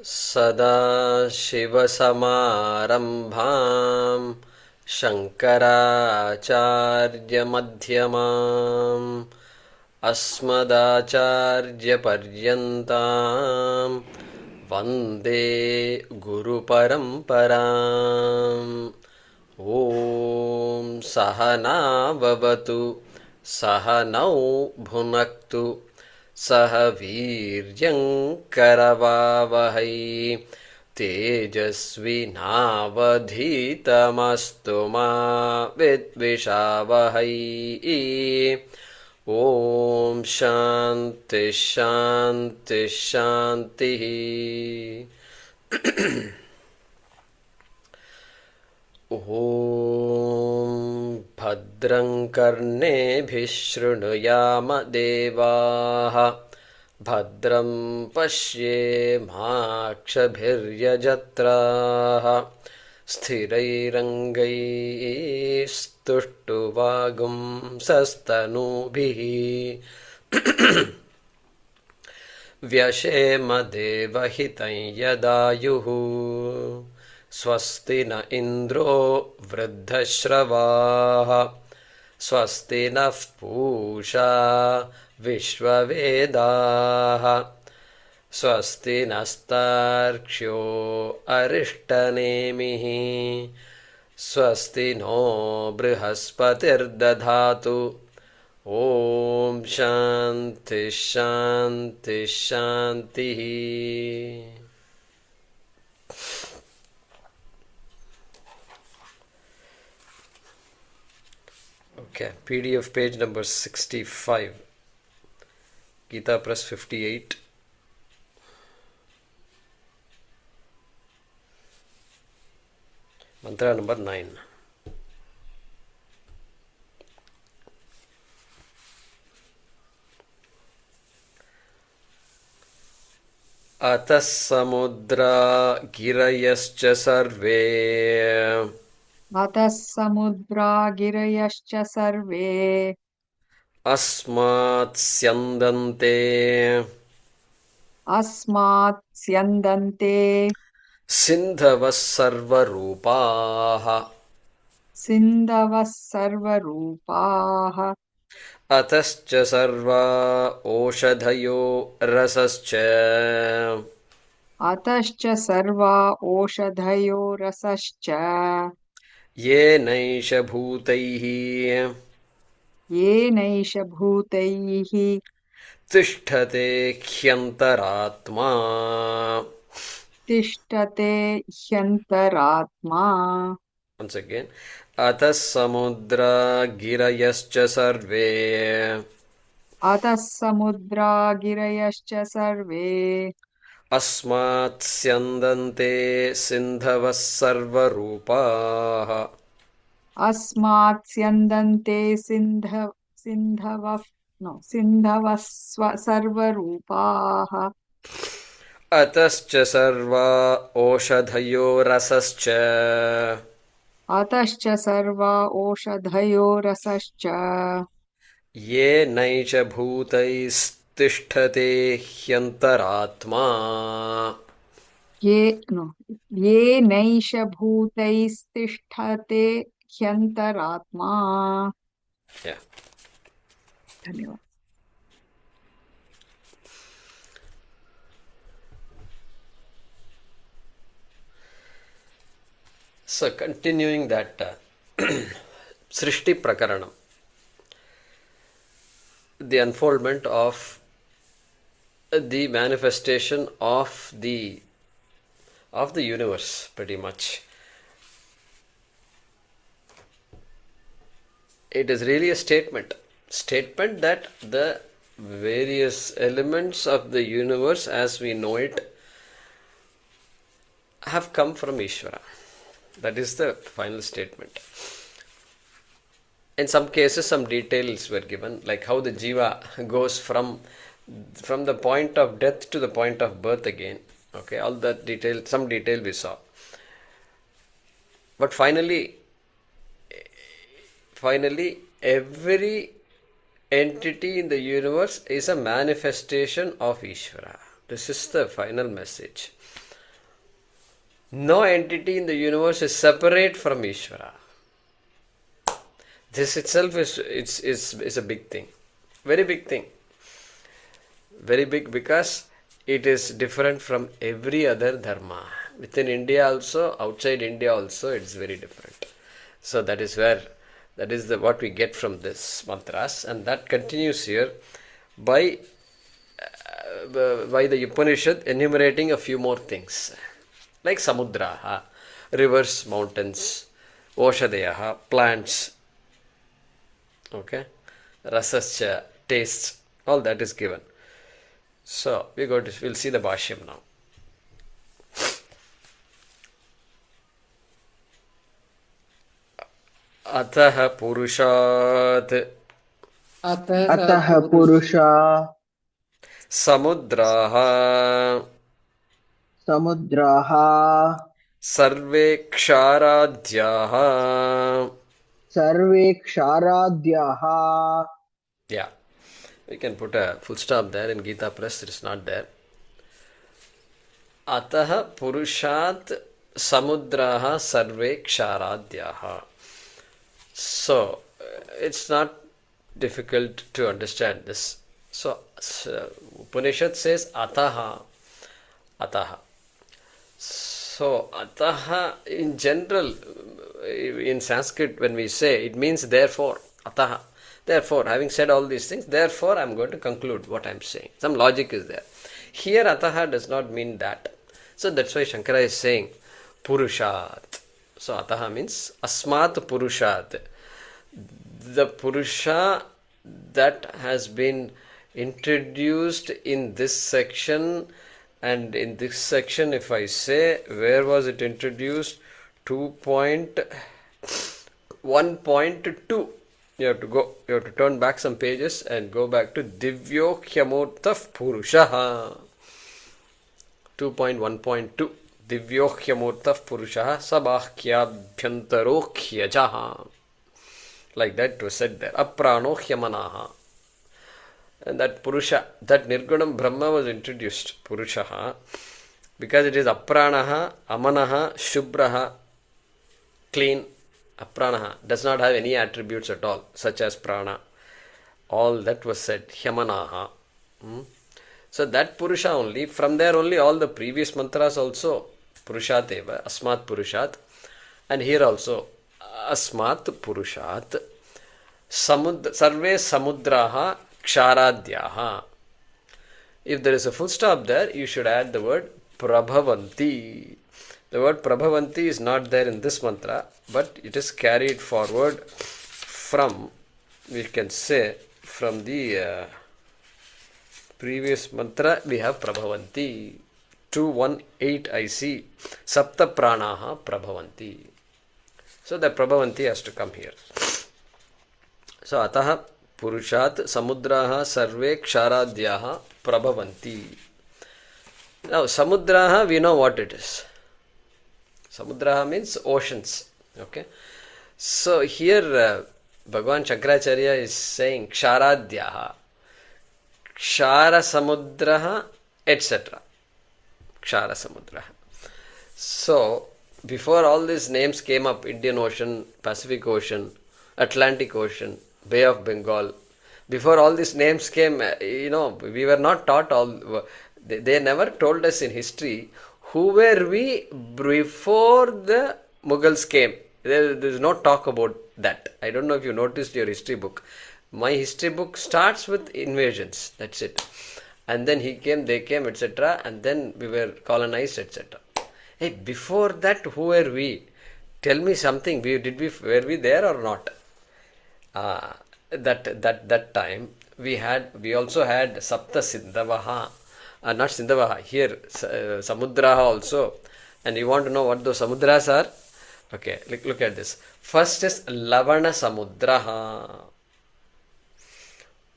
सदाशिवसमारम्भां शङ्कराचार्यमध्यमाम् अस्मदाचार्यपर्यन्तां वन्दे गुरुपरम्पराम्। ॐ सहना भवतु सहनौ भुनक्तु सह वीर्यं करवावहै तेजस्विनावधीतमस्तु मा विद्विषावहै। ॐ शान्ति शान्ति शान्तिः। ॐ भद्रं कर्णेभिः शृणुयाम देवाः भद्रं पश्येमाक्षभिर्यजत्राः स्थिरैरङ्गैस्तुष्टुवागुंसस्तनूभिः व्यशेम देवहितं यदायुः स्वस्ति न इन्द्रो वृद्धश्रवाः स्वस्ति नः पूषा विश्ववेदाः स्वस्ति नस्तार्क्ष्यो अरिष्टनेमिः स्वस्ति नो बृहस्पतिर्दधातु। ॐ शान्ति शान्ति शान्तिः। Okay, PDF page number 65, Gita Press 58. Mantra number 9. ataḥ samudrā girayaśca sarve ataḥ samudrā girayaśca sarve asmātsyandante sindhavaḥ sarvarūpāḥ sarvarūpāḥ ataśca sarvā oṣadhayo rasaśca ataśca sarvā oṣadhayo rasaśca yenaiṣa yenaiṣa तिष्ठते hyantarātmā hyantarātmā. Once again, ataḥ samudrā girayaśca sarve ataḥ samudrā girayaśca sarve asmātsyandante sindhavaḥ sarvarūpāḥ asmātsyandante sindhavaḥ sarvarūpāḥ ataśca sarvā oṣadhayo rasaśca ataśca sarvā oṣadhayo rasaśca yenaiṣa bhūtaistiṣṭhate hyantarātmā yenaiṣa bhūtaistiṣṭhate hyantarātmā. Yeah. धन्यवाद. So continuing that Srishti Prakaranam, the unfoldment of the manifestation of the universe, pretty much. It is really a statement that the various elements of the universe as we know it have come from Ishvara. That is the final statement. In some cases, some details were given, like how the jiva goes from the point of death to the point of birth again. Okay, all that detail, some detail we saw. But finally, every entity in the universe is a manifestation of Ishvara. This is the final message. No entity in the universe is separate from Ishvara. This itself is a big thing. Very big thing. Very big, because it is different from every other dharma. Within India also, outside India also, it's very different. So that is what we get from this mantras, and that continues here by the Upanishad enumerating a few more things, like samudrā, rivers, mountains, oṣadhayo, plants, okay, rasaśca, tastes, all that is given. So we'll see the Bhashyam now. ataḥ purushat ataḥ purusha samudrā samudrā sarve ksharadhyah. sarve ksharadhyah. Yeah, we can put a full stop there. In Gita Press it is not there. ataḥ purushat samudrā sarve ksharadhyah. So it's not difficult to understand this. So Upanishad says ataḥ. So ataḥ in general, in Sanskrit, when we say, it means therefore. Ataḥ. Therefore, having said all these things, therefore I am going to conclude what I am saying. Some logic is there. Here ataḥ does not mean that. So that's why Shankara is saying purushat. So ataḥ means asmat purushat. The purusha that has been introduced in this section, and in this section, if I say, where was it introduced? 2.1.2. You have to turn back some pages and go back to Divyo Hyamurtha Purushaha. 2.1.2. Divyo Hyamurtha Purushaha Sabāhyabhyantaro Khyajaha. Like that it was said there. Aprano Hyamanaha. And that Purusha, that Nirgunam Brahma was introduced, Purushaha, because it is Apranaha, Amanaha, Shubhraha, clean. Apranaha does not have any attributes at all, such as prana. All that was said, Hyamanaha. So that Purusha only, from there only all the previous mantras also, Purushat eva, Asmat Purushat, and here also, Asmat Purushat, sarve samudraha ksharadhyaha. If there is a full stop there, you should add the word prabhavanti. The word prabhavanti is not there in this mantra, but it is carried forward from, we can say, from the previous mantra we have prabhavanti. 218 I see. Sapta pranaha prabhavanti. So the prabhavanti has to come here. So ataḥ purushat samudraha sarve ksharadhyaha prabhavanti. Now samudraha, we know what it is. Samudraha means oceans. Okay. So here Bhagavan Shankaracharya is saying ksharadhyaha, kshara samudraha, etc. Kshara samudraha. So before all these names came up, Indian Ocean, Pacific Ocean, Atlantic Ocean, Bay of Bengal, before all these names came, we were not taught all. They never told us in history who were we before the Mughals came. There is no talk about that. I don't know if you noticed your history book. My history book starts with invasions. That's it. And then he came, they came, etc. And then we were colonized, etc. Hey, before that, who were we? Tell me something. Were we there or not? That time we also had Sapta Sindhavaḥ. Not Sindhavaḥ. Here Samudraha also. And you want to know what those Samudras are? Okay, look at this. First is Lavana Samudraha.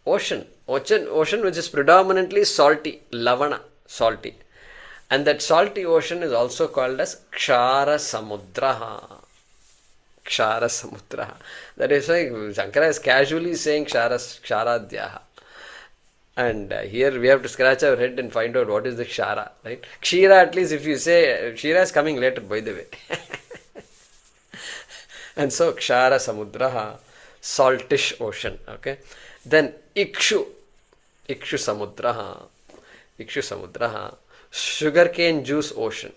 Ocean which is predominantly salty. Lavana, salty. And that salty ocean is also called as Kshara Samudraha. Kshara Samudraha. That is why Shankara is casually saying Ksharadhyaha. And here we have to scratch our head and find out what is the Kshara, right? Kshira, at least if you say, Kshira is coming later, by the way. And so, Kshara Samudraha, saltish ocean, okay? Then, Ikshu Samudraha, sugarcane juice ocean.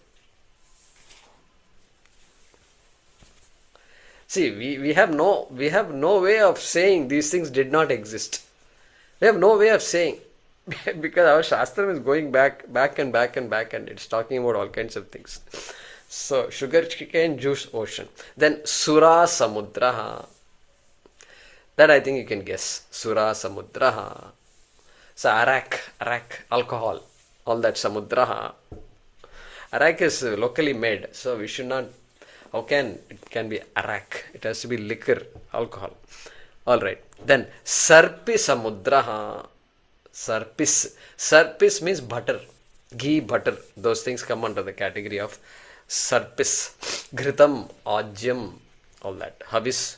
See, we have no way of saying these things did not exist. We have no way of saying because our Shastra is going back and it's talking about all kinds of things. So, sugarcane juice ocean. Then Sura Samudraha. That I think you can guess. Sura Samudraha. So arak, alcohol. All that Samudraha. Arak is locally made. So we should not. It can be arak. It has to be liquor, alcohol. Alright. Then Sarpi Samudraha. Sarpis means butter. Ghee, butter. Those things come under the category of Sarpis. Ghritam, Ajyam, all that. Havis.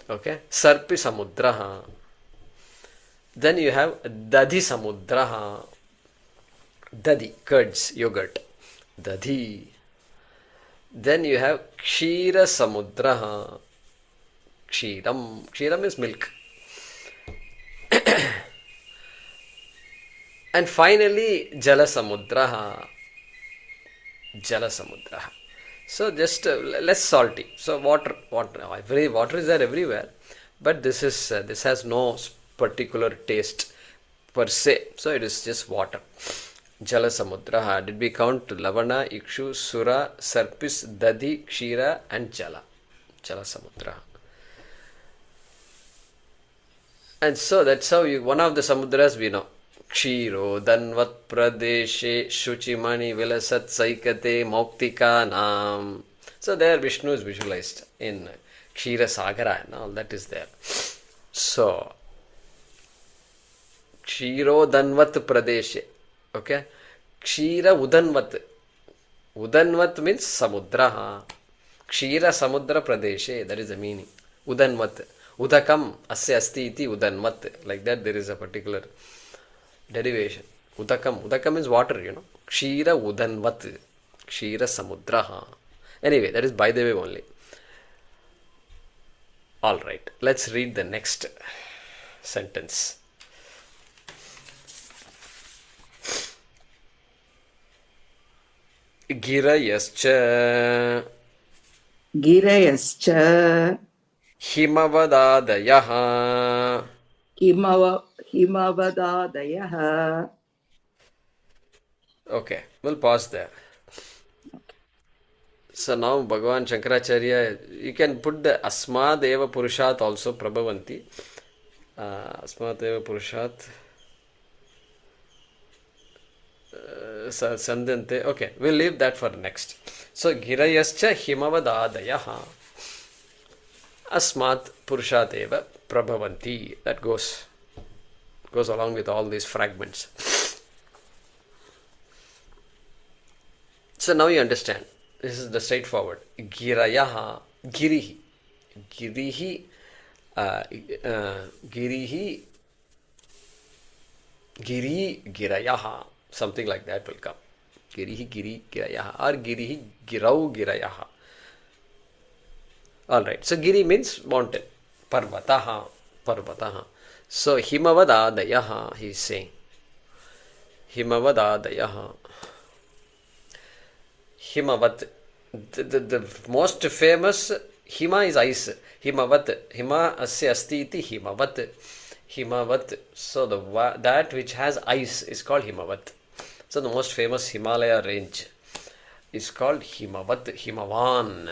Okay. Sarpi Samudraha. Then you have Dadhi Samudraha. Dadhi, curds, yogurt. Dadhi. Then you have Kshira Samudraha. Kshiram is milk. And finally, Jala Samudraha. So just less salty. So water is there everywhere, but this has no particular taste per se. So it is just water. Jala Samudraha. Did we count Lavana, Ikshu, Sura, Sarpis, Dadi, Kshira and Jala? Jala Samudraha. And so that's how one of the Samudras we know. Kshiro Danvat Pradeshe Shuchimani Vilasat Saikate Moktika Nam. So there Vishnu is visualized in Kshira Sagara and all that is there. So Kshiro Danvat Pradeshe. Okay. Kshira Udanvat. Udanvat means Samudraha. Kshira Samudra Pradeshe. That is the meaning. Udanvat. Udakam Asya Asti Iti Udanvat. Like that there is a particular derivation. Udakam is water, Kshira Udanvat. Kshira Samudraha. Anyway, that is by the way only. Alright, let's read the next sentence. Girayaśca Himavadādayaha. Himavadādayaha. Okay, we'll pause there. So now Bhagavan Shankaracharya, you can put the Asmad Eva Purushat also Prabhavanti. Asmad Eva Purushat Sandante. Okay, we'll leave that for next. So Girayaśca Himavadādayaha Asmat Purushat Eva Prabhavanti. That goes along with all these fragments. So now you understand. This is the straightforward. Girayaha, Girihi. Girihi, Girayaha. Something like that will come. Girihi, Girayaha. Or Girihi, Girayaha. Alright. So Giri means mountain. Parvataha. So Himavadādayaha, he is saying. Himavadādayaha. Himavat. The most famous Hima is ice. Himavat. Hima asya asti iti Himavat. Himavat. So that which has ice is called Himavat. So the most famous Himalaya range is called Himavat. Himavan.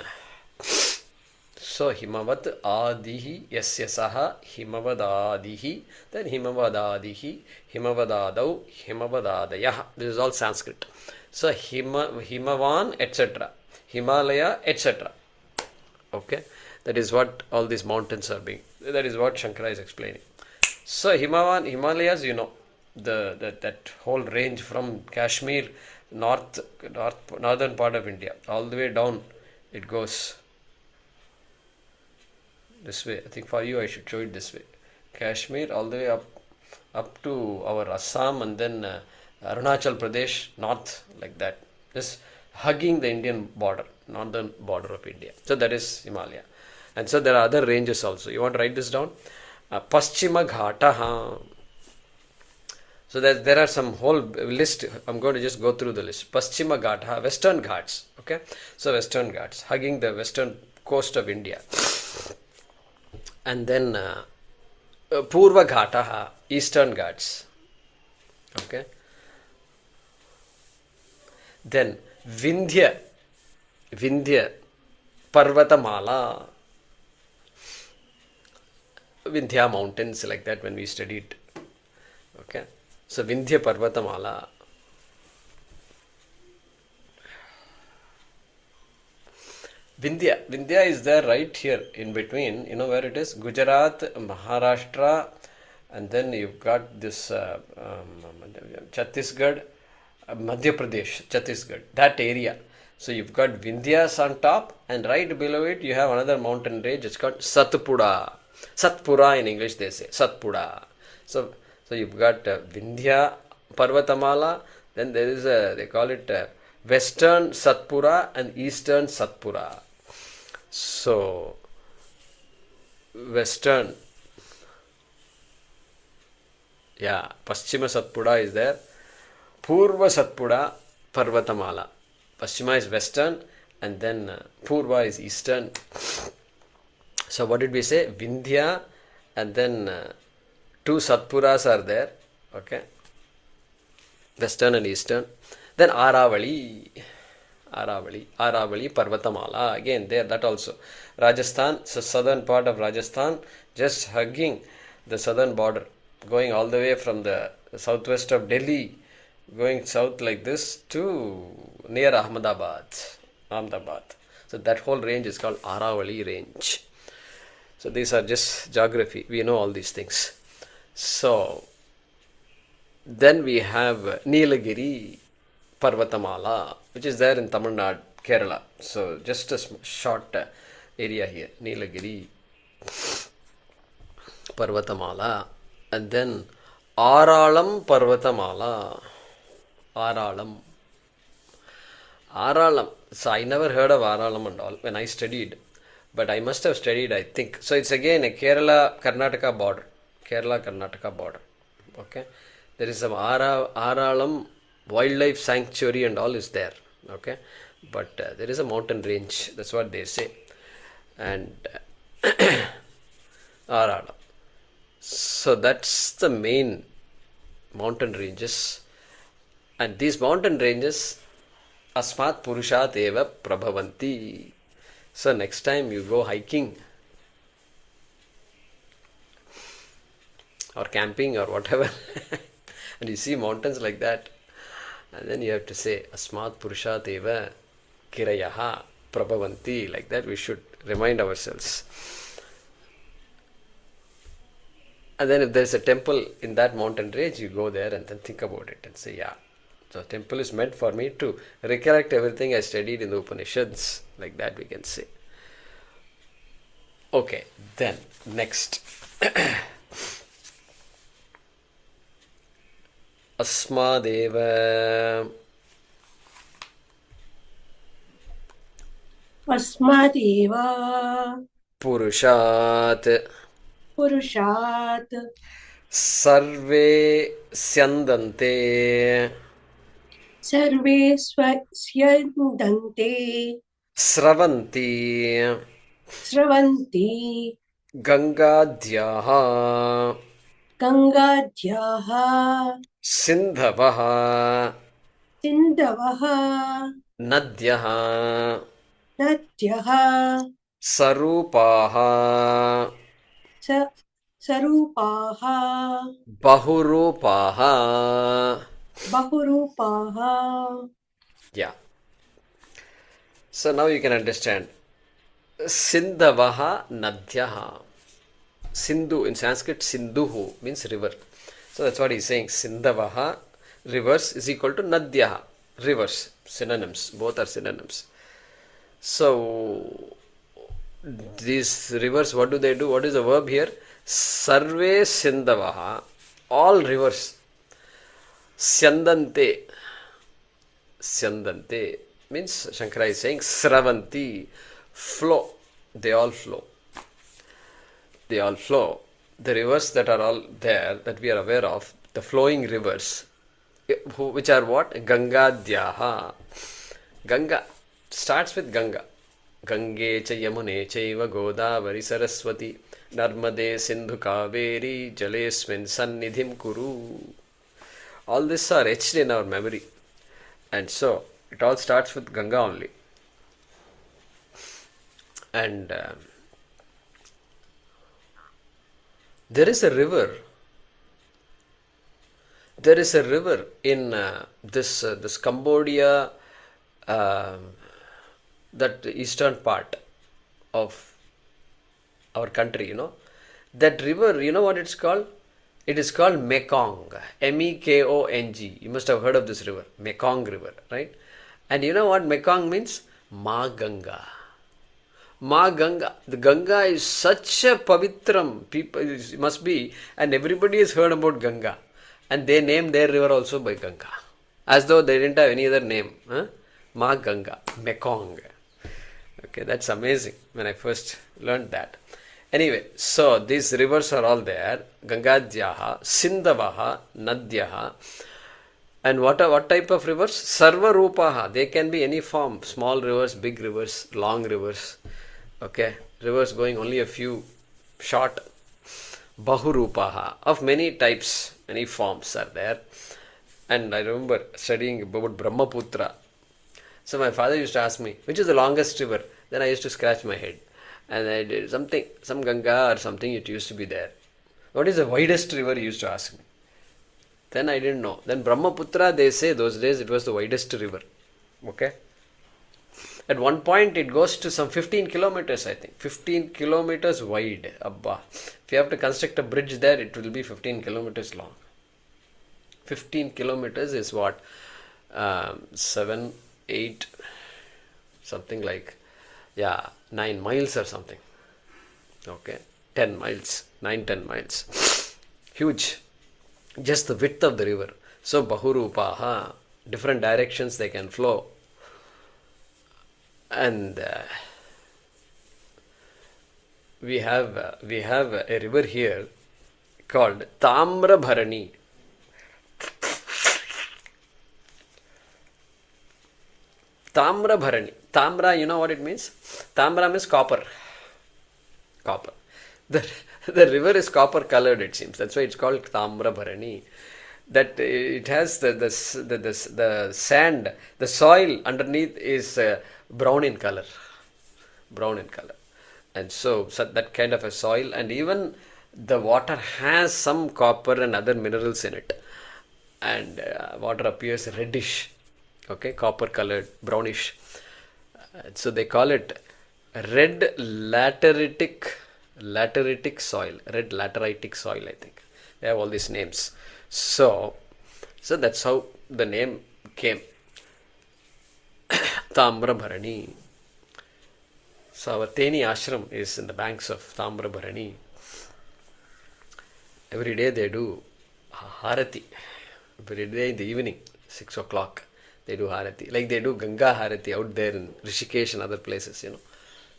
So Himavat Adihi Yasya Saha Himavadādihi. Then Himavadādihi, Himavadādau, Himavadādayaha. This is all Sanskrit. So Himavan, etc. Himalaya, etc. Okay. That is what all these mountains are being. That is what Shankara is explaining. So Himalayas, that whole range from Kashmir, northern part of India, all the way down, it goes this way. I think for you I should show it this way. Kashmir all the way up to our Assam, and then Arunachal Pradesh, north, like that. Just hugging the Indian border, northern border of India. So that is Himalaya. And so there are other ranges also. You want to write this down? Paschima Ghataha. So there are some whole list. I'm going to just go through the list. Paschima Ghataha, Western Ghats. Okay? So Western Ghats, hugging the western coast of India. And then Purva Ghataha, Eastern Ghats. Okay? Then Vindhya Parvatamala, Vindhya mountains, like that when we studied. Okay, so Vindhya Parvatamala. Vindhya is there right here in between. You know where it is? Gujarat, Maharashtra, and then you've got this Chhattisgarh, Madhya Pradesh, Chhattisgarh, that area. So you've got Vindhyas on top, and right below it you have another mountain range. It's called Satpura in English they say, Satpura. So you've got Vindhya Parvatamala, then there is they call it Western Satpura and Eastern Satpura. So Western, Paschima Satpura is there. Purva Satpura Parvatamala. Paschima is Western, and then Purva is Eastern. So what did we say? Vindhya, and then two Satpuras are there. Okay. Western and Eastern. Then Aravali Parvatamala. Again there, that also. Rajasthan, so southern part of Rajasthan, just hugging the southern border, going all the way from the southwest of Delhi, going south like this to near Ahmedabad. So that whole range is called Aravali range. So these are just geography. We know all these things. So then we have Nilagiri Parvatamala, which is there in Tamil Nadu, Kerala. So just a short area here. Nilagiri Parvatamala. And then Aralam Parvatamala. Aralam. So I never heard of Aralam and all when I studied. But I must have studied, I think. So it's again a Kerala-Karnataka border. Okay. There is some Aralam wildlife sanctuary and all is there. Okay. But there is a mountain range. That's what they say. And Aralam. So that's the main mountain ranges. And these mountain ranges, Asmat Purushat Eva Prabhavanti. So next time you go hiking or camping or whatever, and you see mountains like that, and then you have to say Asmat Purushat Eva Girayaśca Prabhavanti. Like that we should remind ourselves. And then if there is a temple in that mountain range, you go there and then think about it and say, so temple is meant for me to recollect everything I studied in the Upanishads. Like that we can say. Okay, then next. Asmadeva Purushat sarve'smātsyandante sravanti Gangadhyaha sindhavaḥ nadhyaha sarūpāḥ bhūrūpāḥ. Yeah. So now you can understand. Sindhavaḥ nadhyaha. Sindhu in Sanskrit, Sindhuhu means river. So that's what he's saying. Sindhavaḥ, rivers, is equal to nadhyaha, rivers. Synonyms. Both are synonyms. So these rivers, what do? What is the verb here? Sarve sindhavaḥ, all rivers. Syandante. Syandante means Shankara is saying sravanti, flow. They all flow. They all flow. The rivers that are all there, that we are aware of, the flowing rivers, which are what? Gangadhyaha. Ganga starts with Ganga. Gange cha yamune chaiva godavari saraswati narmade sindhu kaveri jalesmin sannidhim kuru. All these are etched in our memory. And so, it all starts with Ganga only. And there is a river. There is a river in this Cambodia, that eastern part of our country, That river, you know what it's called? It is called Mekong. Mekong. You must have heard of this river. Mekong River, right? And you know what Mekong means? Ma Ganga. Ma Ganga. The Ganga is such a pavitram. People, it must be. And everybody has heard about Ganga. And they named their river also by Ganga. As though they didn't have any other name. Huh? Ma Ganga. Mekong. Okay, that's amazing when I first learned that. Anyway, so these rivers are all there. Gangadhyaha, sindhavaḥ, nadhyaha. And what type of rivers? Sarvarūpāḥ. They can be any form. Small rivers, big rivers, long rivers. Okay, rivers going only a few, short. Bhūrūpāḥ. Of many types, many forms are there. And I remember studying about Brahmaputra. So my father used to ask me, which is the longest river? Then I used to scratch my head. And I did some Ganga or something, it used to be there. What is the widest river, he used to ask me. Then I didn't know. Then Brahmaputra, they say those days it was the widest river. Okay. At one point it goes to some 15 kilometers, I think. 15 kilometers wide. Abba. If you have to construct a bridge there, it will be 15 kilometers long. 15 kilometers is what? 7, 8, something like, 9 miles or something. Okay. 10 miles. 9, 10 miles. Huge. Just the width of the river. So Bhūrūpāḥ, different directions they can flow. And we have a river here called Tamrabharani. Tamrabharani. Tamra, you know what it means? Tamra means copper. Copper. The river is copper colored, it seems. That's why it's called Tamrabharani. That it has the sand, the soil underneath is brown in color. Brown in color. And so that kind of a soil, and even the water has some copper and other minerals in it. And water appears reddish. Okay, copper colored, brownish. So they call it red lateritic soil. Red lateritic soil, I think. They have all these names. So that's how the name came. Tamrabharani. So our Teni ashram is in the banks of Tamrabharani. Every day they do Harati. Every day in the evening, 6 o'clock, they do Harati. Like they do Ganga Harati out there in Rishikesh and other places,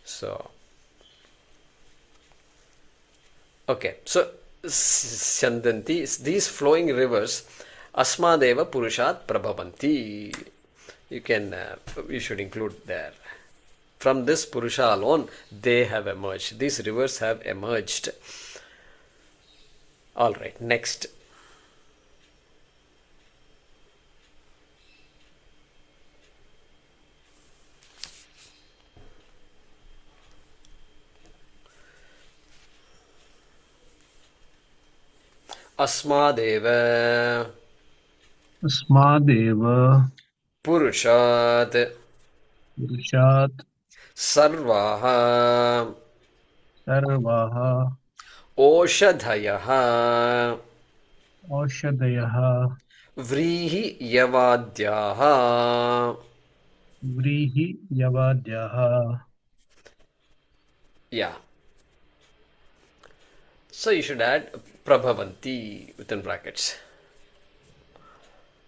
So, okay. So, Syandanti, these flowing rivers, Asmadeva Purushat Prabhavanti. You should include there. From this Purusha alone, they have emerged. These rivers have emerged. Alright, next. Asmadeva Purushat Sarvā oṣadhayo Vrihi Yavadyaha. Yeah. So you should add prabhavanti within brackets.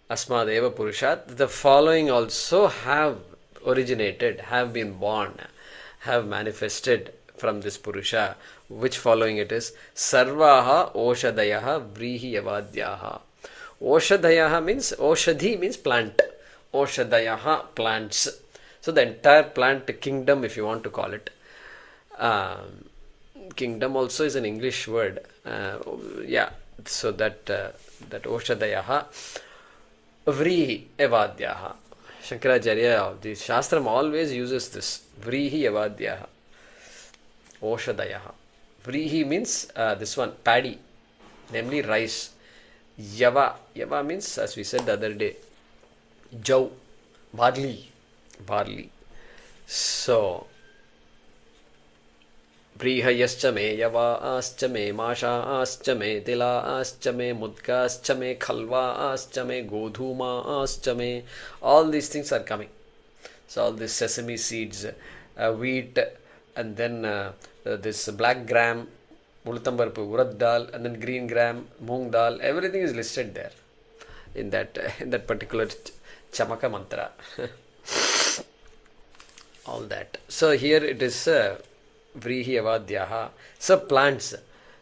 Asmadeva Purushat. The following also have originated, have been born, have manifested from this Purusha. Which following it is? Sarvaha oṣadhayaha vrihi yavadyaha. Oṣadhayaha means, oṣadhi means plant. Oṣadhayaha, plants. So the entire plant kingdom, if you want to call it. Kingdom also is an English word. So that oṣadhayaha vrihi yavadyaha. Shankaracharya, the Shastram always uses this. Vrihi yavadyaha. Oṣadhayaha. Vrihi means this one, paddy, namely rice. Yava. Yava means, as we said the other day, jaw, barley. So, Brihayascha me, Yavaascha me, Mashaascha me, Tilaascha me, Mudkaascha me, Khalvaascha me, Godhumaascha me. All these things are coming. So all these sesame seeds, wheat, and then this black gram, Ulutambarpu, Urad dal, and then green gram, Moong dal. Everything is listed there in that particular Chamaka mantra. All that. So here it is Vrihi Avadyaha. So plants.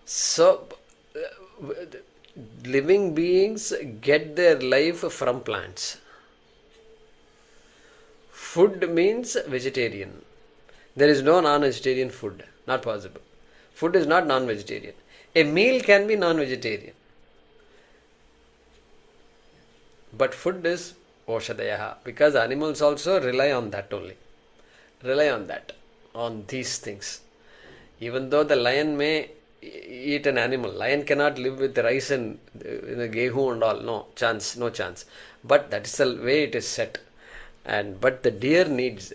So living beings get their life from plants. Food means vegetarian. There is no non-vegetarian food. Not possible. Food is not non-vegetarian. A meal can be non-vegetarian. But food is oṣadhayaha, because animals also rely on that only. On these things. Even though the lion may eat an animal, lion cannot live with rice and gehu and all. No chance. But that is the way it is set. But the deer needs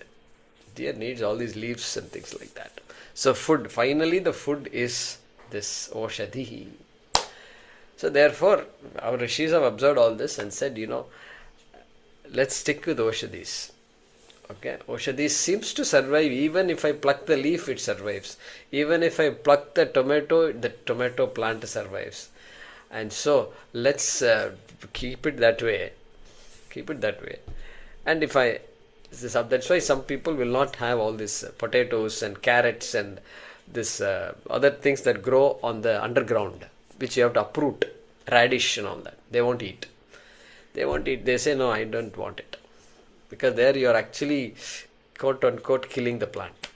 all these leaves and things like that. So food, finally the food is this oṣadhi. So therefore, our rishis have observed all this and said, let's stick with oṣadhis. Okay, oṣadhi seems to survive. Even if I pluck the leaf, it survives. Even if I pluck the tomato plant survives. And so let's keep it that way. And that's why some people will not have all these potatoes and carrots and this other things that grow on the underground, which you have to uproot, radish and all that. They won't eat. They say, no, I don't want it. Because there you are actually, quote unquote, killing the plant.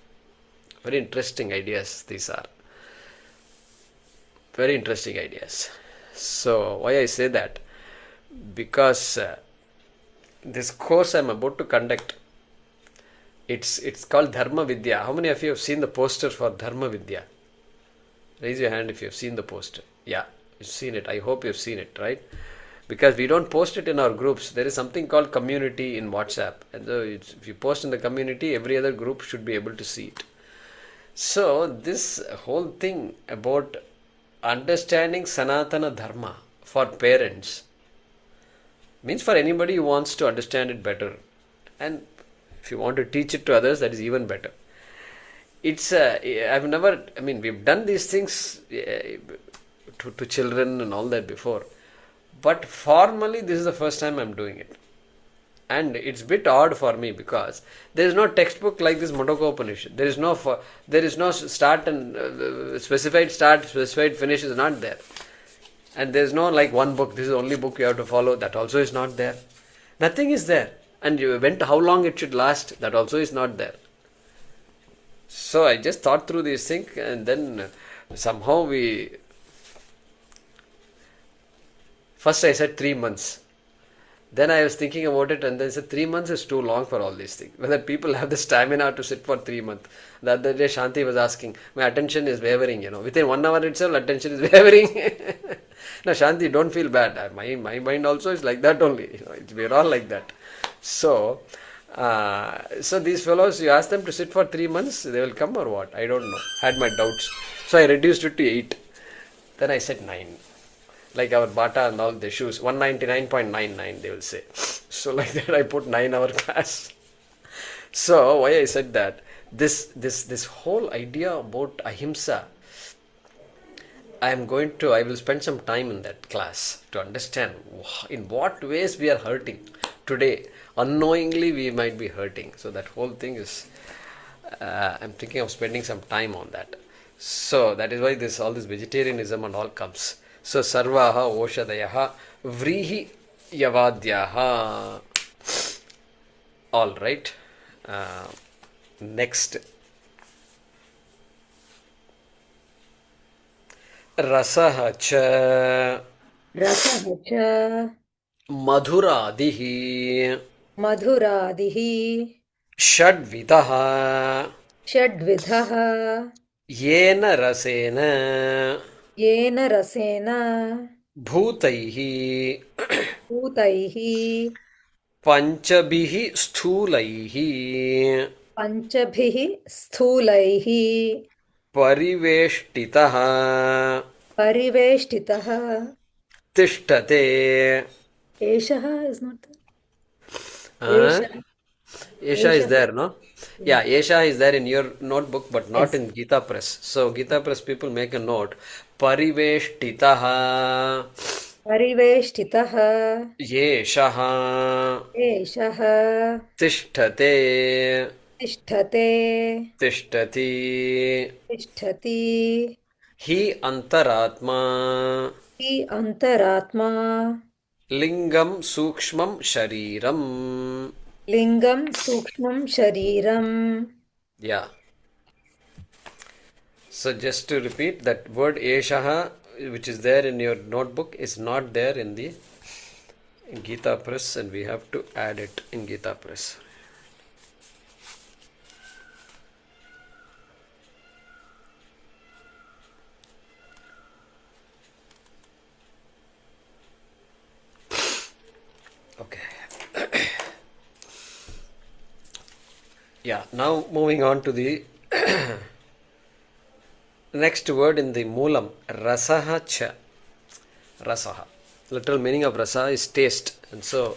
Very interesting ideas these are. Very interesting ideas. So why I say that? Because this course I am about to conduct, it's called Dharma Vidya. How many of you have seen the poster for Dharma Vidya? Raise your hand if you have seen the poster. Yeah, you've seen it. I hope you've seen it, right? Because we don't post it in our groups. There is something called community in WhatsApp. And so if you post in the community, every other group should be able to see it. So this whole thing about understanding Sanatana Dharma for parents means for anybody who wants to understand it better. And if you want to teach it to others, that is even better. We've done these things to children and all that before. But formally, this is the first time I'm doing it. And it's a bit odd for me because there is no textbook like this Mundakopanishad. There is no start and specified start, specified finish is not there. And there is no like one book, this is the only book you have to follow, that also is not there. Nothing is there. And you went how long it should last, that also is not there. So I just thought through these things and then somehow first I said 3 months. Then I was thinking about it and then I said 3 months is too long for all these things. Whether people have the stamina to sit for 3 months. The other day Shanti was asking, my attention is wavering, Within 1 hour itself, attention is wavering. Now Shanti, don't feel bad. My mind also is like that only. We're all like that. So these fellows, you ask them to sit for 3 months, they will come or what? I don't know. Had my doubts. So I reduced it to 8. Then I said 9. Like our Bata and all the shoes, 199.99 they will say. So like that I put 9-hour class. So why I said that, this whole idea about ahimsa I will spend some time in that class to understand in what ways we are hurting today. Unknowingly, we might be hurting. So that whole thing is, I'm thinking of spending some time on that. So that is why all this vegetarianism and all comes. So sarvaha, oṣadhayaha, vrihi yavadyaha. All right. Next. rasaśca, rasaśca, madhuradihi, madhuradihi, षड्विधः षड्विधः, येन रसेन येन रसेन, भूतैः भूतैः, पञ्चभिः स्थूलैः पञ्चभिः स्थूलैः, परिवेष्टितः परिवेष्टितः, तिष्ठते. एषः is not Esha is Esha. there, no? Yeah, Esha is there in your notebook, but not in Gita Press. So Gita Press people make a note. Pariveshtitaha परिवेष्टितः, Yeshah एषः, Tishthate तिष्ठते, Tishtati तिष्ठति, Hi Antarātmā हि अन्तरात्मा, Lingam Sukshmam Shariram. लिङ्गं सूक्ष्मं शरीरम्. Yeah. So just to repeat, that word Eshaha, which is there in your notebook, is not there in the Gita Press, and we have to add it in Gita Press. Okay. Yeah, now moving on to the next word in the Moolam, rasaśca. Rasaha. Literal meaning of rasa is taste. And so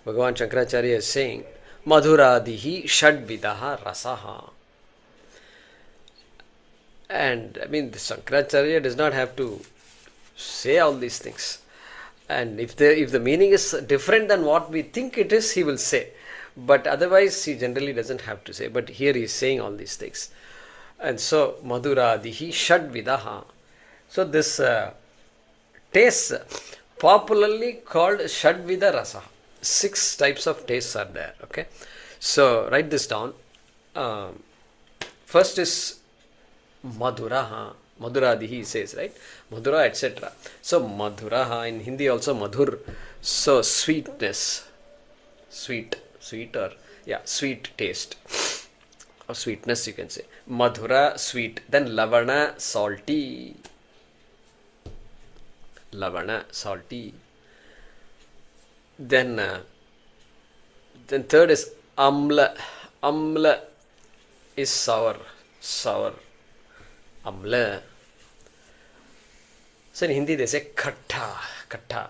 Bhagavan Shankaracharya is saying, madhuradihi षड्विधः rasaha. And I mean, the Shankaracharya does not have to say all these things. And if the meaning is different than what we think it is, he will say. But otherwise, he generally doesn't have to say. But here he is saying all these things. And so, madhuradihi षड्विधः. So this tastes popularly called षड्विध rasa. 6 types of tastes are there. Okay. So write this down. First is madhuraha. Madhuradihi says, right? Madhura, etc. So madhuraha, in Hindi also madhur. So sweetness. Sweet taste. Or sweetness, you can say. Madhura, sweet. Then lavana, salty. Then third is amla. Amla is sour. Amla. So in Hindi they say khatta.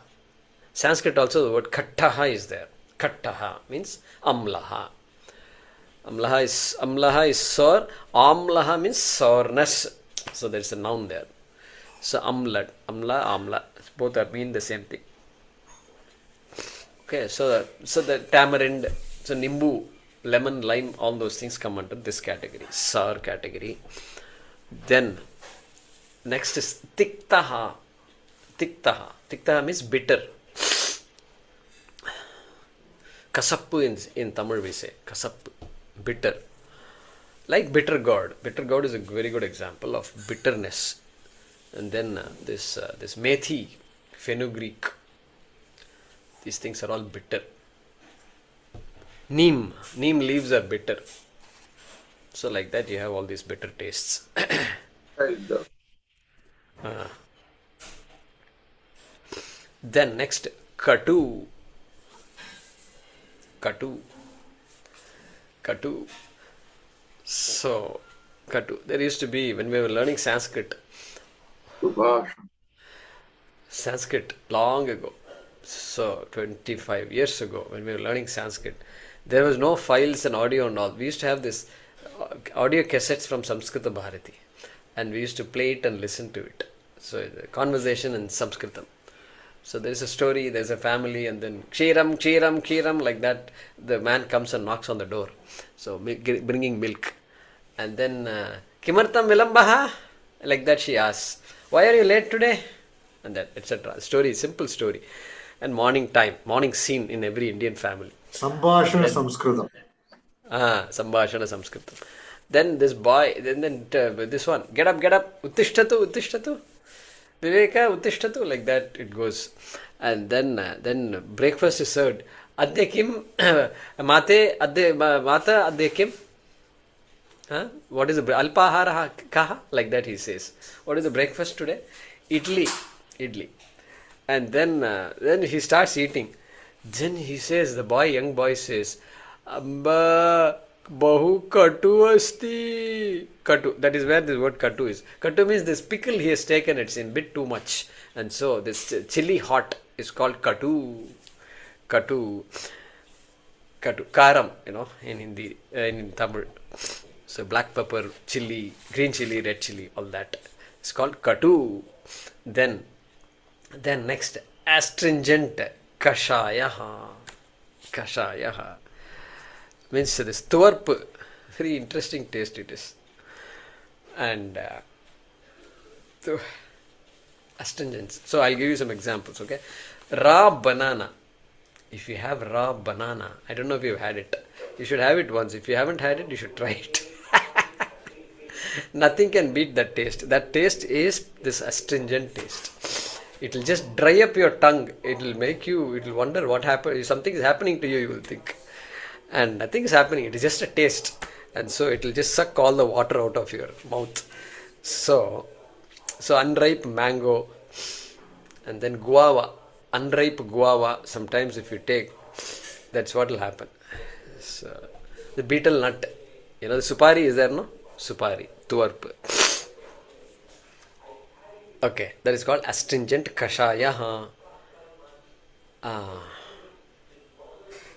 Sanskrit also the word khattaha is there. Khattaha means amlaha. Amlaha is sour. Amlaha means sourness. So there is a noun there. So amla, both are mean the same thing. Okay, so the tamarind, so nimbu, lemon, lime, all those things come under this category, sour category. Then next is tiktaha. Tiktaha means bitter. Kasappu in Tamil we say. Kasappu, bitter. Like bitter gourd. Bitter gourd is a very good example of bitterness. And then this methi, fenugreek. These things are all bitter. Neem leaves are bitter. So like that you have all these bitter tastes. Then next, katu. So, katu. There used to be, when we were learning Sanskrit long ago, so 25 years ago, when we were learning Sanskrit, there was no files and audio and all. We used to have this audio cassettes from Samskrita Bharati, and we used to play it and listen to it. So the conversation in Sanskritam. So there is a story, there's a family, and then kshiram, kshiram, kshiram, like that. The man comes and knocks on the door. So bringing milk. And then, kimartam vilambaha? Like that she asks, why are you late today? And that, etc. Story, simple story. And morning time, morning scene in every Indian family. Sambhashana Samskritam. Sambhashana Samskritam. Then this boy, then this one, get up, uttishtatu, uttishtatu. Viveka, uttishtatu, like that it goes. And then breakfast is served. Adde kim? Mate, adde, mata, adde kim? What is the alpahara kaha? Like that he says. What is the breakfast today? Idli. And then he starts eating. Then he says, the young boy says, Amba bahu katu asti. Katu. That is where this word katu is. Katu means this pickle he has taken, it's in bit too much. And so this chili hot is called katu. Katu. Karam, in Hindi, in Tamil. So black pepper, chili, green chili, red chili, all that. It's called katu. Then next, astringent kashayaha. Kashayaha. Means this tuvarp, very interesting taste it is. And astringents. So I'll give you some examples, okay? Raw banana. If you have raw banana, I don't know if you've had it. You should have it once. If you haven't had it, you should try it. Nothing can beat that taste. That taste is this astringent taste. It will just dry up your tongue. It will make you, it will wonder what happened. If something is happening to you, you will think. And nothing is happening. It is just a taste. And so it will just suck all the water out of your mouth. So unripe mango. And then guava. Unripe guava. Sometimes if you take, that's what will happen. So, the betel nut. The supari is there, no? Supari. Tuvarp. Okay, that is called astringent kashaya.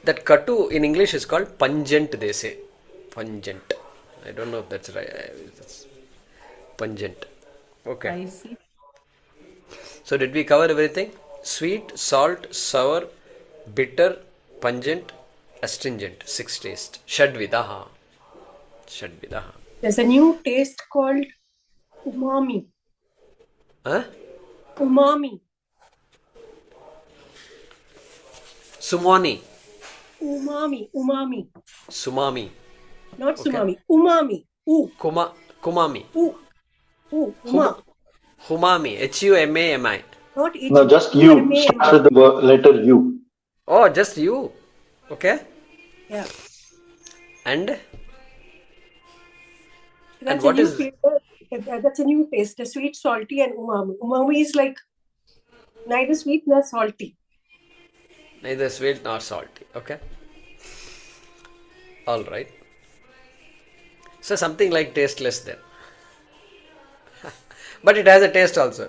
That katu in English is called pungent, they say. Pungent. I don't know if that's right. It's pungent. Okay. I see. So did we cover everything? Sweet, salt, sour, bitter, pungent, astringent. 6 tastes. Shadvidaha. There's a new taste called umami. Huh? Umami. Sumani. Umami. Sumami. Not Okay. sumami. Umami. Kumami. Uma. Humami. Humami. Not No, just you. Start with the letter U. Oh, just you. Okay. Yeah. And That's what a new is- flavor. That's a new taste. The sweet, salty, and umami. Umami is like neither sweet nor salty. neither sweet nor salty. Okay. All right. So something like tasteless then. But it has a taste also.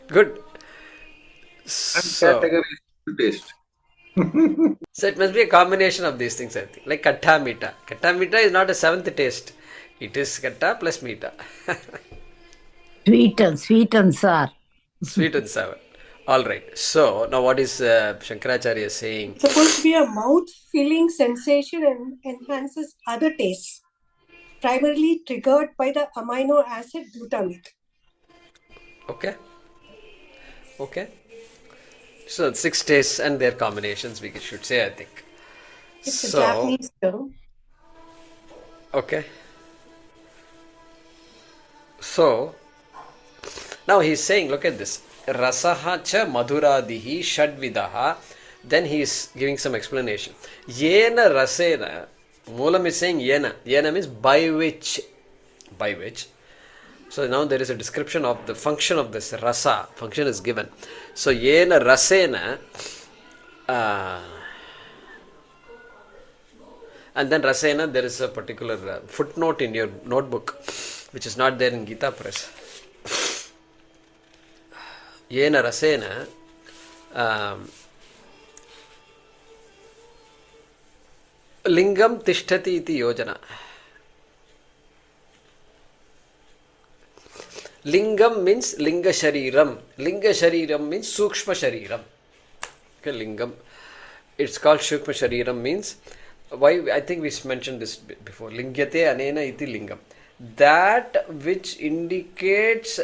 Good. So taste. So it must be a combination of these things, I think. Like katta meeta. Katta meeta is not a seventh taste. It is katta plus meeta. Sweet and sour. Sweet and sour. All right. So now what is Shankaracharya saying? It's supposed to be a mouth-filling sensation and enhances other tastes, primarily triggered by the amino acid glutamate. Okay. So 6 tastes and their combinations, we should say, I think. It's a So, Japanese term. okay. So, now he's saying, look at this. Rasaha cha madhuradihi shadvidaha. Then he is giving some explanation. Yena rasena. Moolam is saying yena. Yena means by which. So now there is a description of the function of this rasa. Function is given. So yena rasena. And then rasena, there is a particular footnote in your notebook, which is not there in Gita Press. Yena rasena. Lingam tishtati iti yojana. Lingam means linga shariram. Linga shariram means sukshma shariram. Okay, lingam. It's called sukshma shariram means, why I think we mentioned this before. Lingyate anena iti lingam. That which indicates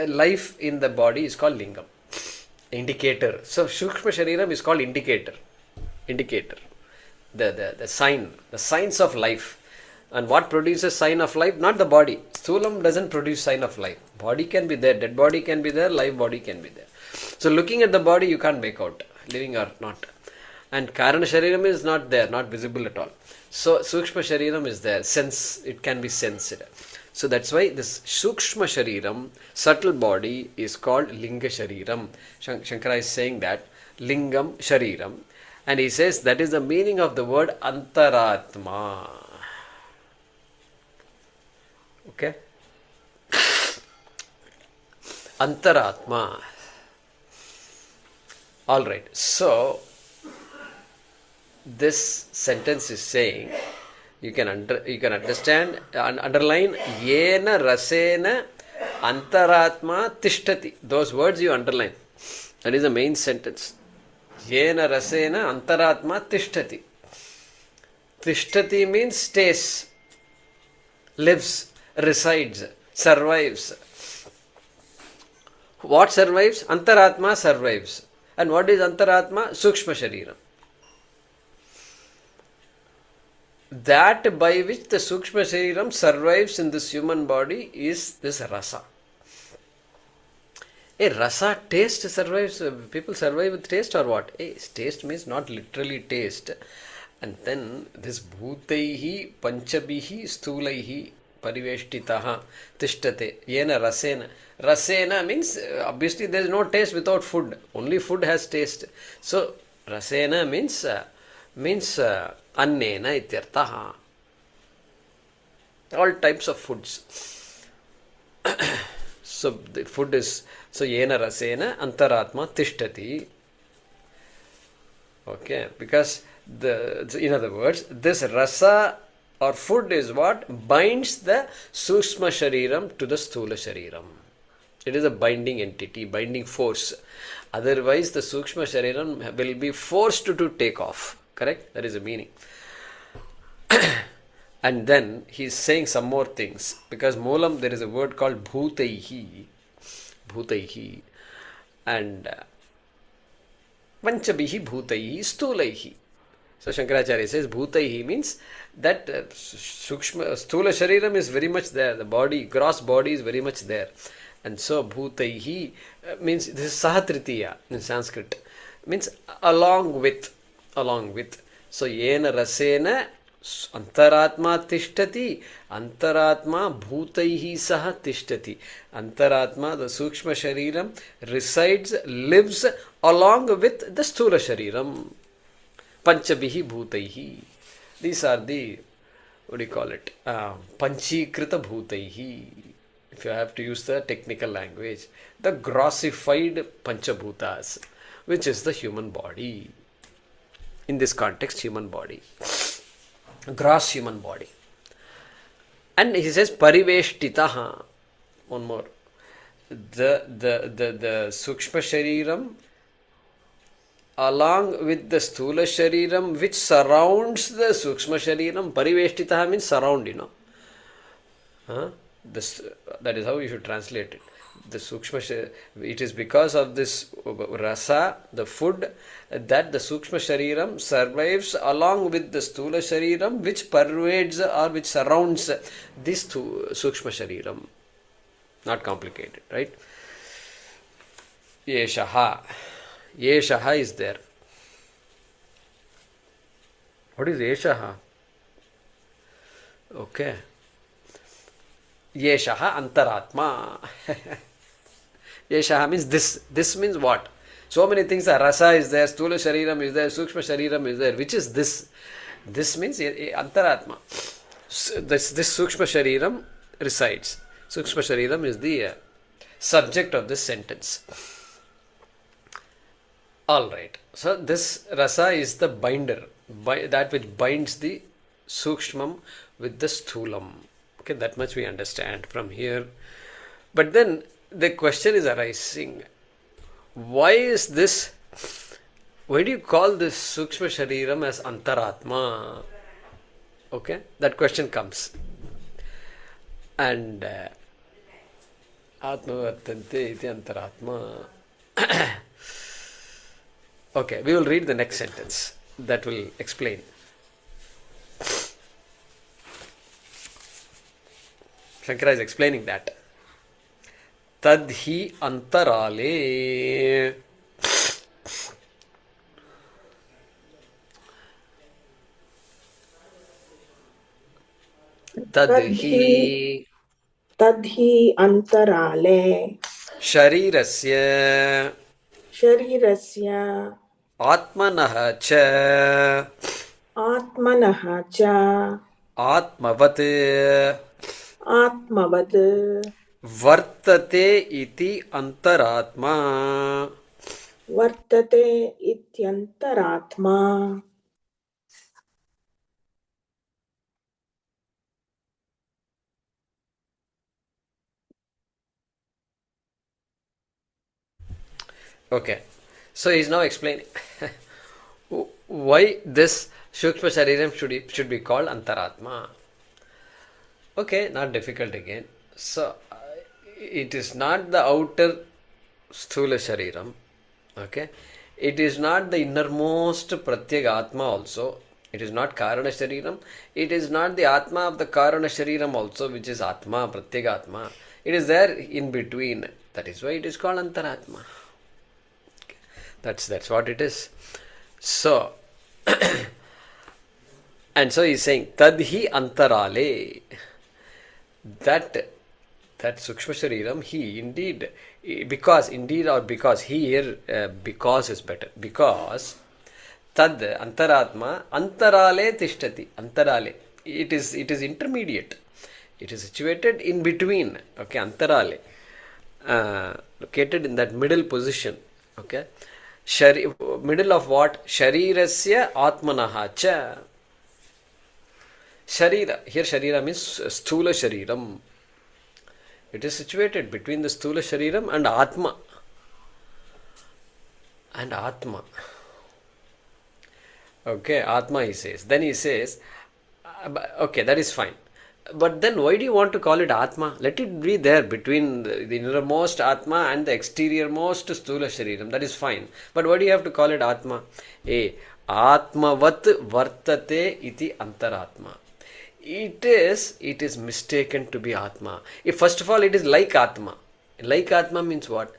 life in the body is called lingam. Indicator. So sukshma shariram is called indicator. Indicator. The sign. The signs of life. And what produces sign of life? Not the body. Sthulam doesn't produce sign of life. Body can be there. Dead body can be there. Live body can be there. So looking at the body, you can't make out living or not. And karana shariram is not there, not visible at all. So sukshma shariram is there. Sense, it can be sensed. So that's why this sukshma shariram, subtle body, is called linga shariram. Shankara is saying that lingam shariram. And he says that is the meaning of the word hyantarātmā. Okay? Hyantarātmā. Alright, so this sentence is saying, you can understand and underline yena rasena hyantarātmā tiṣṭhate. Those words you underline. That is the main sentence. Yena rasena hyantarātmā tiṣṭhate. Tiṣṭhate means stays, lives, resides, survives. What survives? Hyantarātmā survives. And what is hyantarātmā? Sukshma shariram. That by which the sukshma shariram survives in this human body is this rasa. A rasa, taste survives. People survive with taste or what? Taste means not literally taste. And then this bhūtaihi panchabhihi stūlaihi pariveshtitaha tiṣṭhate yena rasena. Rasena means obviously there is no taste without food. Only food has taste. So rasena means annena ityartaha. All types of foods. So the food is, so yena rasena hyantarātmā tiṣṭhate. Okay, because in other words, this rasa or food is what binds the sukshma shariram to the sthula shariram. It is a binding entity, binding force. Otherwise, the sukshma shariram will be forced to take off. Correct? That is the meaning. And then he is saying some more things. Because moolam, there is a word called bhūtaihi. Bhūtaihi. And panchabhihi bhūtaihi stūlaihi. So Shankaracharya says bhūtaihi means that sukshma, sthula shariram is very much there. The body, gross body is very much there. And so bhūtaihi means, this is sahatritiya in Sanskrit. Means along with. So yena rasena hyantarātmā tiṣṭhate. Hyantarātmā bhūtaihi saha tiṣṭhate. Hyantarātmā, the sukshma shariram, resides, lives along with the sthula shariram. Panchabhihi bhūtaihi. These are the, what do you call it? Panchīkrita bhūtaihi. If you have to use the technical language, the grossified panchabhutas, which is the human body. In this context, human body. Gross human body. And he says pariveshtitaha. One more. The sukshma shariram along with the sthula shariram which surrounds the sukshma shariram. Pariveshtitaha means surround, that is how you should translate it. The sukshma, it is because of this rasa, the food, that the sukshma shariram survives along with the sthula shariram which pervades or which surrounds this sukshma shariram. Not complicated, right? Yeshaha. Yeshaha is there. What is yeshaha? Okay. Yeshaha hyantarātmā. Yeshaha means this. This means what? So many things are. Rasa is there, sthula shariram is there, sukshma shariram is there. Which is this? This means hyantarātmā. This sukshma shariram resides. Sukshma shariram is the subject of this sentence. Alright. So this rasa is the binder. That which binds the sukshmam with the sthulam. Okay, that much we understand from here. But then the question is arising, why is this, why do you call this Sukshma Shariram as Antarātmā? Okay, that question comes. And Atmavartante iti Antarātmā. Okay, we will read the next sentence. That will explain. Shankara is explaining that. Tadhi antarale. Tadhi तद्धि अंतराले sharirasya शरीरस्य atmanah cha आत्मनः च atmavat आत्मवत् vartate iti antarātmā. वर्तते इत्यन्तरात्मा. Okay, so he is now explaining why this Shukshma Shariram should be called Antarātmā. Okay, not difficult again. So, it is not the outer Sthula Shariram. Okay, it is not the innermost Pratyega Atma also. It is not Karana Shariram. It is not the Atma of the Karana Shariram also, which is Atma, Pratyega Atma. It is there in between. That is why it is called Antarātmā. That's what it is. So, and so he is saying, Tadhi antarale. That Sukshma Shariram, he indeed, because he here, because is better. Because Tad Antarātmā, Antarale Tishtati. Antarale. It is intermediate. It is situated in between. Okay, Antarale. Located in that middle position. Okay. Middle of what? Sharirasya atmanaha cha. Sharira. Here Sharira means Sthula Shariram. It is situated between the Sthula Shariram and Atma. And Atma. Okay, Atma he says. Then he says, okay, that is fine. But then why do you want to call it Atma? Let it be there between the innermost Atma and the exteriormost Sthula Shariram. That is fine. But why do you have to call it Atma? Atmavat vartate iti Antarātmā. It is mistaken to be Atma. First of all, it is like Atma. Like Atma means what?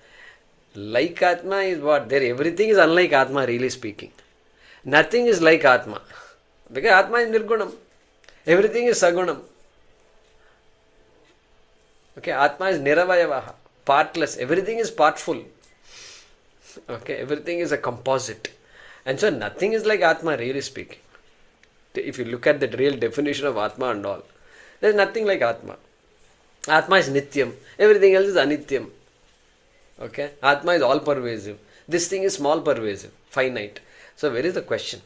Like Atma is what? There everything is unlike Atma, really speaking. Nothing is like Atma. Because Atma is Nirgunam. Everything is Sagunam. Okay, Atma is Niravayavaha, partless. Everything is partful. Okay, everything is a composite. And so nothing is like Atma, really speaking. If you look at the real definition of Atma and all, there is nothing like Atma. Atma is Nityam. Everything else is Anityam. Okay, Atma is all pervasive. This thing is small pervasive, finite. So where is the question?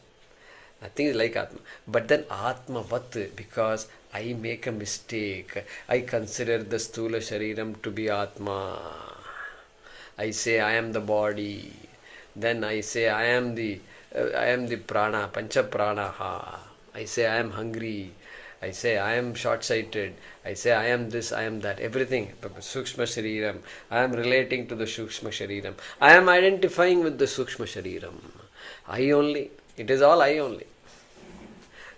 Nothing is like Atma. But then Atmavat, because I make a mistake. I consider the Sthula Shariram to be Atma. I say I am the body. Then I say I am the prana, pancha pranaha. I say I am hungry. I say I am short-sighted. I say I am this, I am that. Everything. Sukshma Shariram. I am relating to the Sukshma Shariram. I am identifying with the Sukshma Shariram. I only. It is all I only.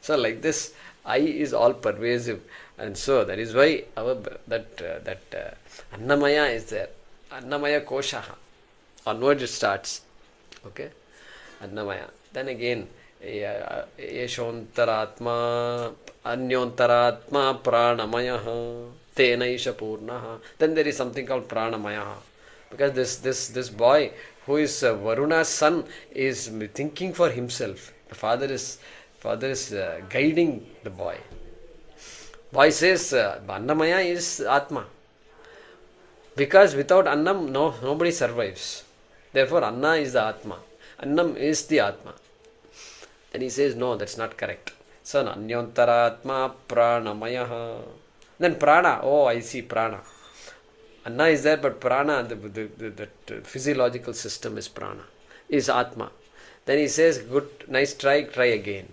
So like this, I is all pervasive, and so that is why that Annamaya is there. Annamaya Koshaha. Onwards it starts. Okay, Annamaya. Then again, Yeshontarātmā, Anyontarātmā, Pranamayaha, yenaiṣa Purnaha. Then there is something called Pranamayaha, because this boy who is Varuna's son is thinking for himself. The father is guiding the boy. Boy says Annamaya is Atma. Because without Annam, nobody survives. Therefore, Anna is the Atma. Annam is the Atma. And he says, no, that's not correct. So, Anyontarātmā Pranamayaha. Then Prana. Oh, I see Prana. Anna is there, but prana, the physiological system is prana, is atma. Then he says, good, nice try again.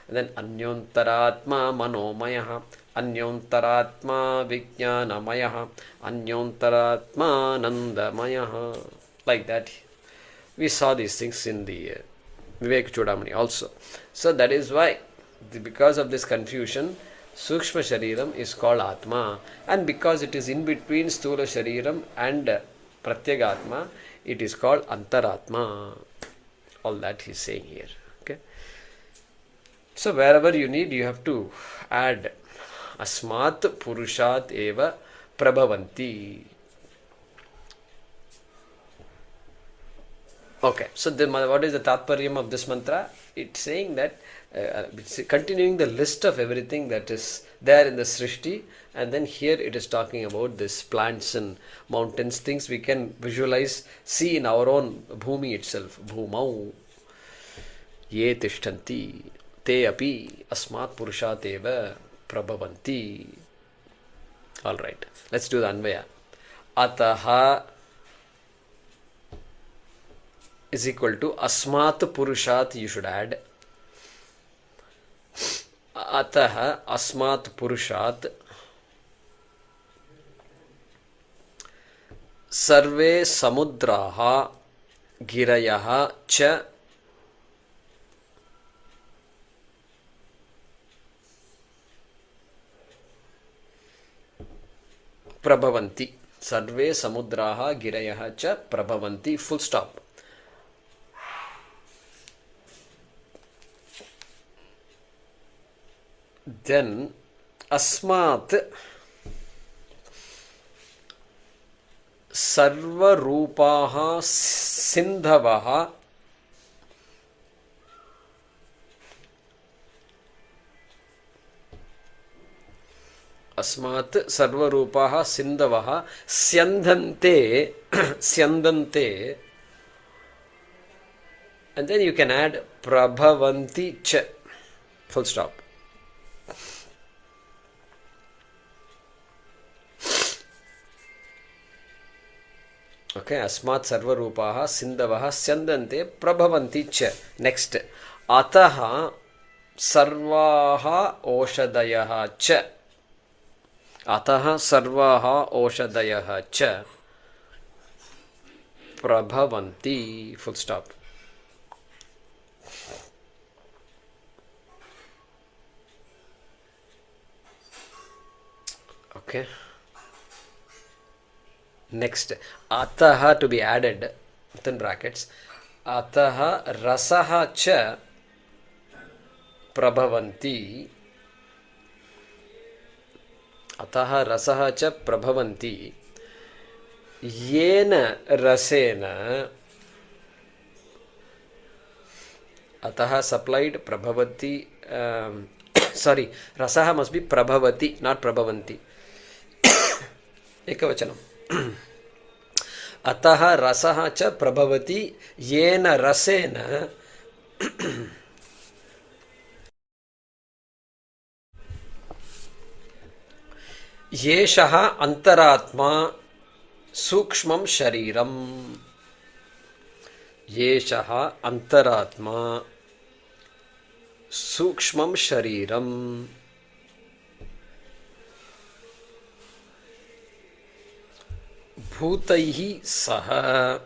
And then hyantarātmā manomayah, hyantarātmā vijñānamayah, hyantarātmā nandamayah. Like that. We saw these things in the Vivek Chudamani also. So that is why, because of this confusion, Sukshma Shariram is called Atma, and because it is in between Sthula Shariram and Pratyagatma, it is called Antarātmā. All that he is saying here. Okay. So wherever you need, you have to add Asmat Purushat Eva Prabhavanti. Okay, so then what is the Tatparyam of this mantra? It's saying that it's continuing the list of everything that is there in the Srishti, and then here it is talking about this plants and mountains, things we can visualize, see in our own Bhumi itself. Bhumau ye tishtanti te api asmat purushat eva prabhavanti. Alright, let's do the Anvaya. Ataḥ is equal to asmat purushat, you should add. Ataḥ asmat purushat sarve samudrāḥ girayaśca prabhavanti. Sarve samudrāḥ girayaśca prabhavanti. Full stop. Then asmat sarvarūpāḥ sindhavaḥ asmat sarvarūpāḥ sindhavaḥ syandante syandante, and then you can add prabhavanti cha. Full stop. Okay, asmat sarvarūpāḥ sindhavaḥ syandante prabhavanti cha. Next, ataḥ sarvāḥ oṣadhayo cha. Ataḥ sarvāḥ oṣadhayo cha prabhavanti. Full stop. Okay. Next, ataḥ to be added within brackets. Ataḥ rasaśca prabhavanti. Ataḥ rasaśca prabhavanti. Yena rasena. Ataḥ supplied prabhavati. Sorry, rasaha must be prabhavati, not prabhavanti. Ekavachanam. Ataḥ rasaśca prabhavati yena rasena yeṣah hyantarātmā sukṣmam shariram. Yeṣah hyantarātmā sukṣmam shariram bhūtaihi sah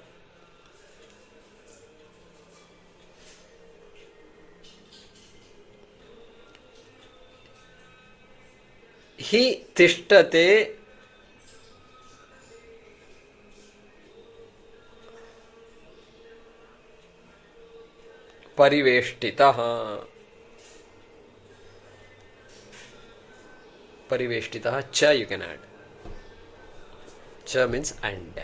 hi tishṭhate pariveshtitah. Pariveshtitah cha you can add. Cha means and.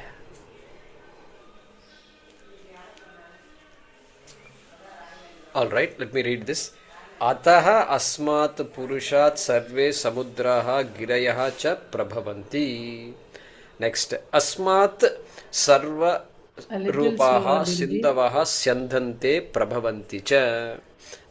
Alright, let me read this. Ataḥ asmat purushat sarve samudrāḥ girayaśca prabhavanti. Next, asmat sarvarūpāḥ sindhavaḥ syandante prabhavanti cha.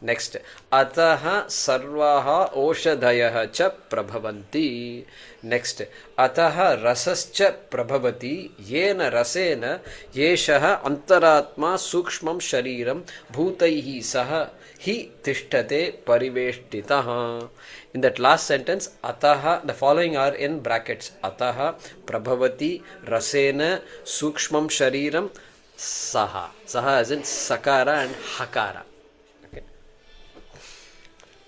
Next, ataḥ sarvā oṣadhayo ca prabhavanti. Next, ataḥ rasaśca prabhavati yena rasena yeshaḥ hyantarātmā sūkṣmam shariram bhūtaihi saha hi tiṣṭhate pariveshtitaḥ. In that last sentence, ataḥ, the following are in brackets. Ataḥ prabhavati rasena sūkṣmam shariram saha. Saha as in sakara and hakara.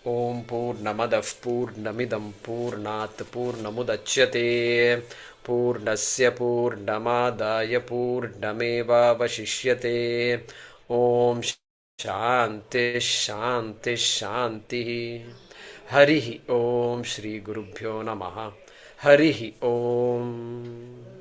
Om Purnamadav Purnamidam Purnat Purnamudachyate Purnasya Purnamadaya Purnameva Vashishyate. Om Shanti Shanti Shanti. Harihi Om Shri Gurubhyo Namaha. Harihi Om.